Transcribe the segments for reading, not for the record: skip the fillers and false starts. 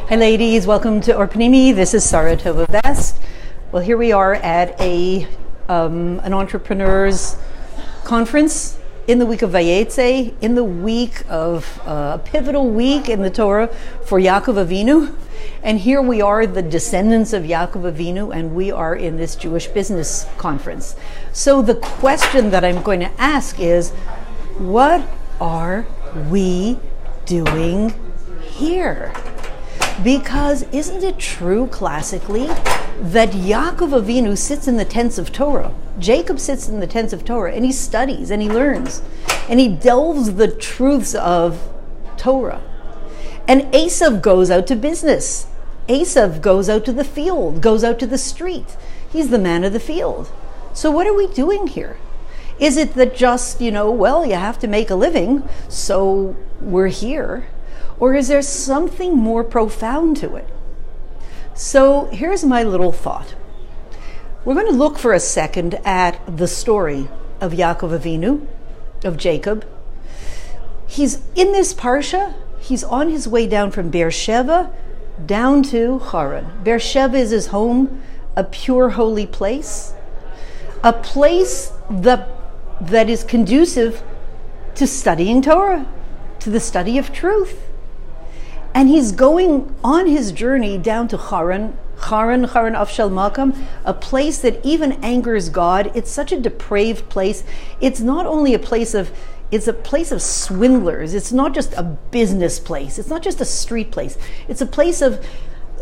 Hi ladies, welcome to Orpanimi. This is Sarah Tova Best. Well, here we are at an entrepreneurs conference in the week of Vayetzei, in the week of a pivotal week in the Torah for Yakov Avinu. And here we are, the descendants of Yakov Avinu, and we are in this Jewish business conference. So the question that I'm going to ask is, what are we doing here? Because isn't it true classically that Yakov Avinu sits in the tents of Torah? Jacob sits in the tents of Torah and he studies and he learns and he delves the truths of Torah. And Esau goes out to business. Esau goes out to the field, goes out to the street. He's the man of the field. So what are we doing here? Is it that just, you have to make a living, so we're here? Or is there something more profound to it? So here's my little thought. We're going to look for a second at the story of Yakov Avinu, of Jacob. He's in this parsha. He's on his way down from Beersheba down to Haran. Beersheba is his home, a pure, holy place, a place that is conducive to studying Torah, to the study of truth. And he's going on his journey down to Haran Afshal Makam, a place that even angers God. It's such a depraved place. It's not only it's a place of swindlers. It's not just a business place. It's not just a street place. It's a place of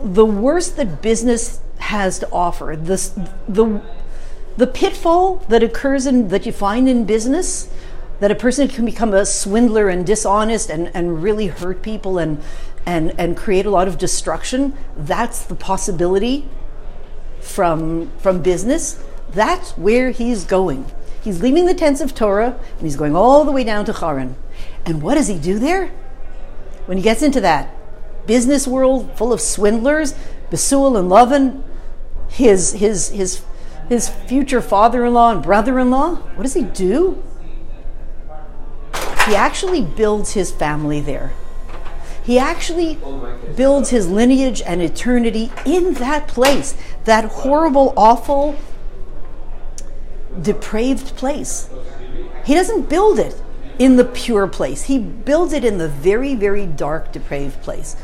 the worst that business has to offer. The pitfall that occurs that you find in business, that a person can become a swindler and dishonest and really hurt people and create a lot of destruction. That's the possibility from business. That's where he's going. He's leaving the tents of Torah and he's going all the way down to Haran. And what does he do there? When he gets into that business world full of swindlers, Besuel and Lavan, his future father-in-law and brother-in-law, what does he do? He actually builds his family there. He actually builds his lineage and eternity in that place, that horrible, awful, depraved place. He doesn't build it in the pure place. He builds it in the very, very dark, depraved place,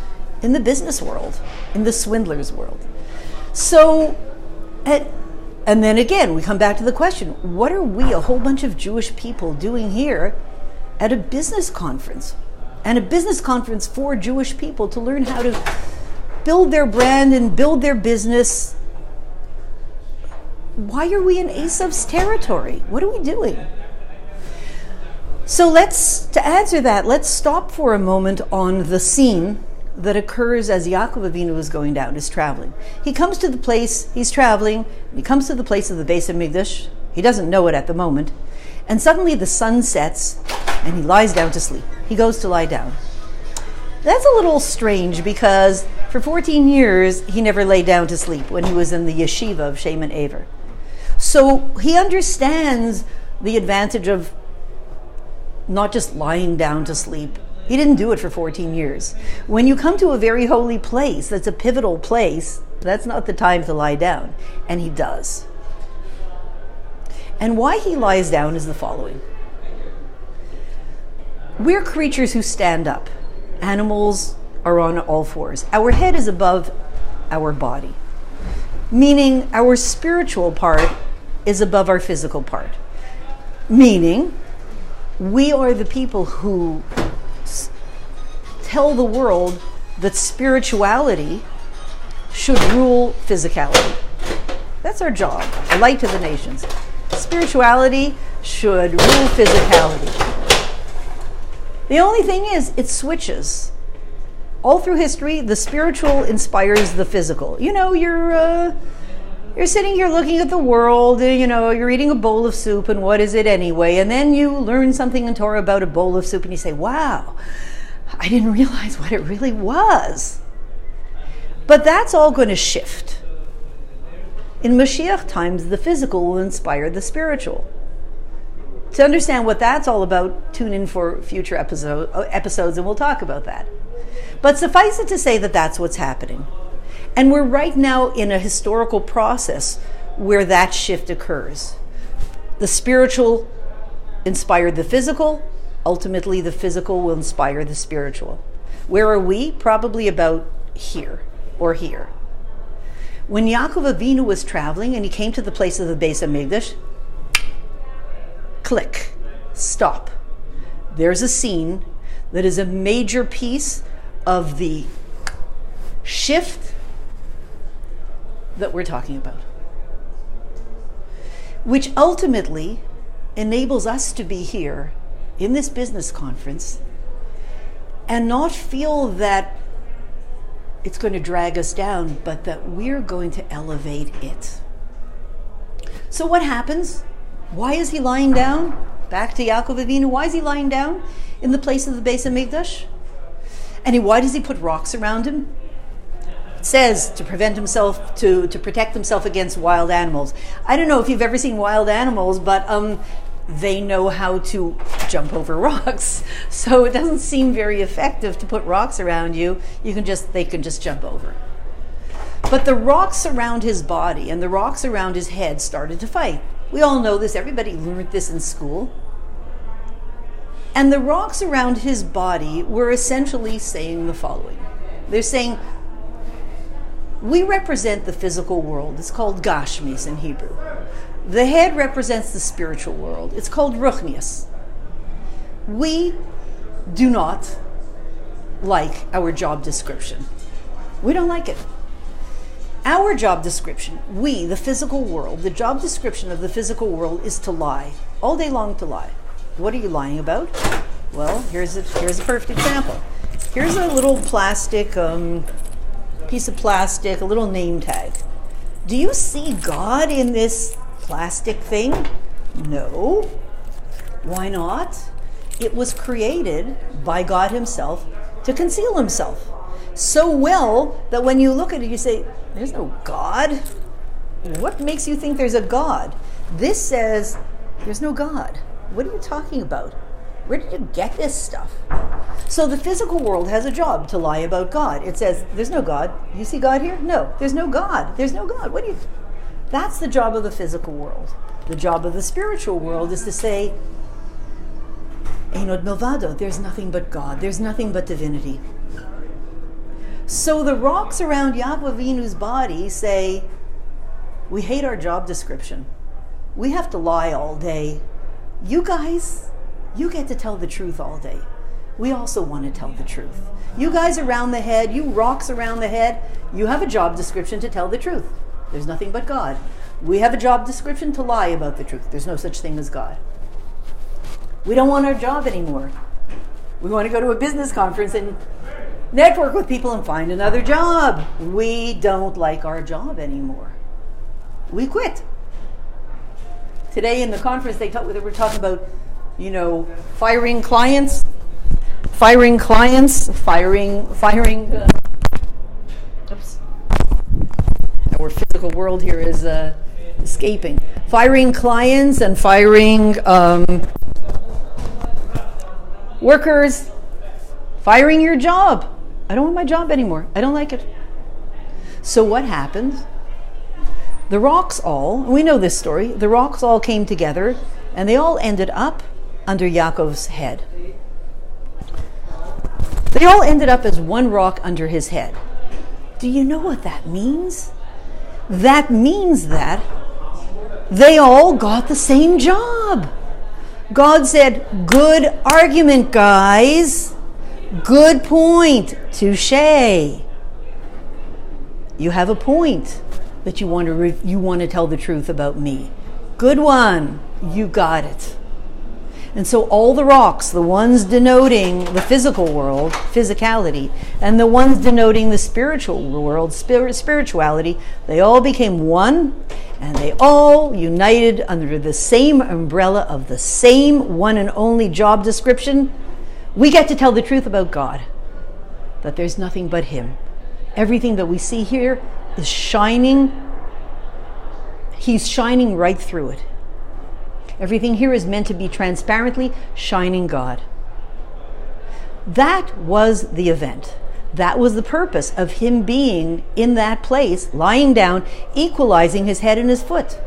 in the business world, in the swindler's world. So, and then again, we come back to the question, what are we, a whole bunch of Jewish people, doing here at a business conference? And a business conference for Jewish people to learn how to build their brand and build their business. Why are we in Esau's territory? What are we doing? So to answer that, let's stop for a moment on the scene that occurs as Yakov Avinu is going down, is traveling. He comes to the place, he's traveling, he comes to the place of the Beis HaMikdash. He doesn't know it at the moment. And suddenly the sun sets and he lies down to sleep. He goes to lie down. That's a little strange because for 14 years he never lay down to sleep when he was in the yeshiva of Shem and Aver. So he understands the advantage of not just lying down to sleep. He didn't do it for 14 years. When you come to a very holy place, that's a pivotal place, that's not the time to lie down. And he does. And why he lies down is the following. We're creatures who stand up. Animals are on all fours. Our head is above our body, meaning our spiritual part is above our physical part, meaning we are the people who tell the world that spirituality should rule physicality. That's our job, a light to the nations. Spirituality should rule physicality. The only thing is, it switches. All through history, the spiritual inspires the physical. You're sitting here looking at the world, you're eating a bowl of soup, and what is it anyway? And then you learn something in Torah about a bowl of soup, and you say, wow, I didn't realize what it really was. But that's all going to shift. In Mashiach times, the physical will inspire the spiritual. To understand what that's all about, tune in for future episodes and we'll talk about that. But suffice it to say that that's what's happening. And we're right now in a historical process where that shift occurs. The spiritual inspired the physical. Ultimately, the physical will inspire the spiritual. Where are we? Probably about here or here. When Yaakov Avinu was traveling and he came to the place of the Beis HaMikdash, click, stop. There's a scene that is a major piece of the shift that we're talking about, which ultimately enables us to be here in this business conference and not feel that it's going to drag us down, but that we're going to elevate it. So what happens? Why is he lying down? Back to Yaakov Avinu. Why is he lying down in the place of the Beis HaMikdash? And why does he put rocks around him? It says to prevent himself, to protect himself against wild animals. I don't know if you've ever seen wild animals, but they know how to jump over rocks. So it doesn't seem very effective to put rocks around you. They can just jump over. But the rocks around his body and the rocks around his head started to fight. We all know this. Everybody learned this in school. And the rocks around his body were essentially saying the following. They're saying, we represent the physical world. It's called Gashmis in Hebrew. The head represents the spiritual world. It's called Ruchnius. We do not like our job description. We don't like it. Our job description, we, the physical world, the job description of the physical world is to lie. All day long to lie. What are you lying about? Well, here's a perfect example. Here's a little plastic, piece of plastic, a little name tag. Do you see God in this plastic thing? No. Why not? It was created by God himself to conceal himself. So well that when you look at it, you say, there's no God. What makes you think there's a God? This says, there's no God. What are you talking about? Where did you get this stuff? So the physical world has a job to lie about God. It says, there's no God. You see God here? No, there's no God. There's no God. That's the job of the physical world. The job of the spiritual world is to say, Einod Milvado, there's nothing but God. There's nothing but divinity. So the rocks around Yaakov Avinu's body say, we hate our job description. We have to lie all day. You guys, you get to tell the truth all day. We also want to tell the truth. You guys around the head, you rocks around the head, you have a job description to tell the truth. There's nothing but God. We have a job description to lie about the truth. There's no such thing as God. We don't want our job anymore. We want to go to a business conference and network with people and find another job. We don't like our job anymore. We quit. Today in the conference they were talking about, firing clients, oops. Our physical world here is escaping. Firing clients and firing workers, firing your job. I don't want my job anymore. I don't like it. So what happened? The rocks all, we know this story, the rocks all came together and they all ended up under Yaakov's head. They all ended up as one rock under his head. Do you know what that means? That means that they all got the same job. God said, good argument, guys. Good point. Touché. You have a point that you want to tell the truth about me. Good one. You got it. And so all the rocks, the ones denoting the physical world, physicality, and the ones denoting the spiritual world, spirituality, they all became one, and they all united under the same umbrella of the same one and only job description. We get to tell the truth about God, that there's nothing but him. Everything that we see here is shining. He's shining right through it. Everything here is meant to be transparently shining God. That was the event. That was the purpose of him being in that place, lying down, equalizing his head and his foot.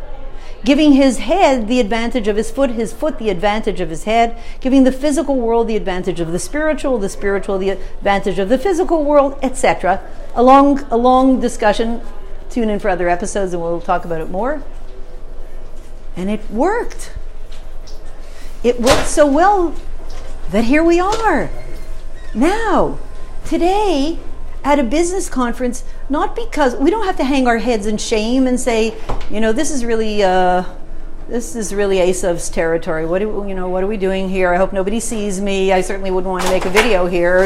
Giving his head the advantage of his foot the advantage of his head, giving the physical world the advantage of the spiritual the advantage of the physical world, etc. A long discussion. Tune in for other episodes and we'll talk about it more. And it worked. It worked so well that here we are. Now, today, at a business conference, not because we don't have to hang our heads in shame and say, this is really Esau's territory. What are we doing here? I hope nobody sees me. I certainly wouldn't want to make a video here.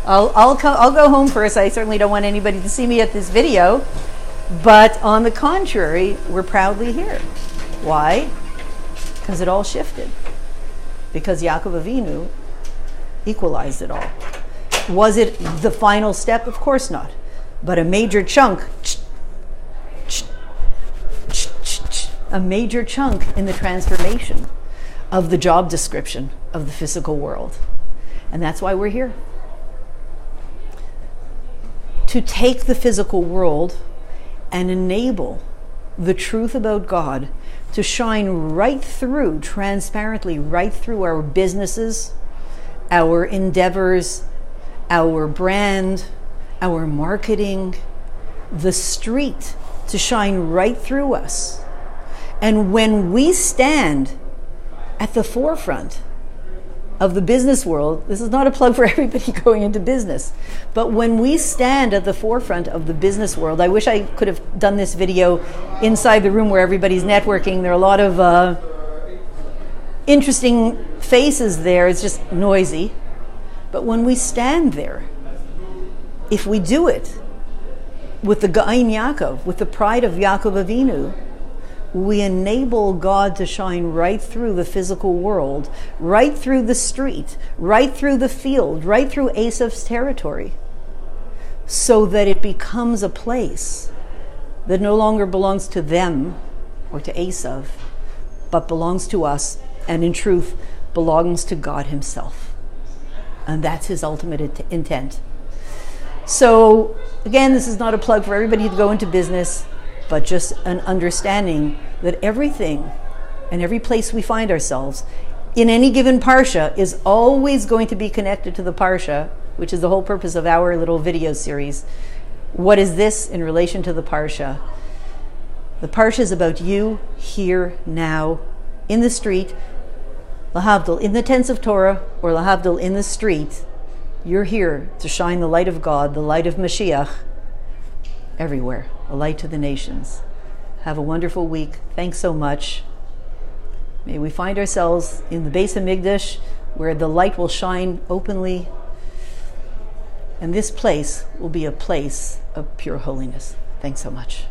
I'll go home first. I certainly don't want anybody to see me at this video. But on the contrary, we're proudly here. Why? Because it all shifted. Because Yakov Avinu equalized it all. Was it the final step? Of course not. But a major chunk in the transformation of the job description of the physical world. And that's why we're here. To take the physical world and enable the truth about God to shine right through, transparently, right through our businesses, our endeavors, our brand, our marketing, the street, to shine right through us. And when we stand at the forefront of the business world, this is not a plug for everybody going into business, but when we stand at the forefront of the business world, I wish I could have done this video inside the room where everybody's networking. There are a lot of interesting faces there. It's just noisy. But when we stand there, if we do it with the Gain Yaakov, with the pride of Yaakov Avinu, we enable God to shine right through the physical world, right through the street, right through the field, right through Esau's territory, so that it becomes a place that no longer belongs to them or to Esau, but belongs to us, and in truth belongs to God himself. And that's his ultimate intent. So again, this is not a plug for everybody to go into business, but just an understanding that everything and every place we find ourselves in any given parsha is always going to be connected to the parsha, which is the whole purpose of our little video series. What is this in relation to the parsha? The parsha is about you here, now, in the street, lahavdil, in the tents of Torah, or lahavdil, in the street. You're here to shine the light of God, the light of Mashiach, everywhere, a light to the nations. Have a wonderful week. Thanks so much. May we find ourselves in the Beis HaMikdash, where the light will shine openly, and this place will be a place of pure holiness. Thanks so much.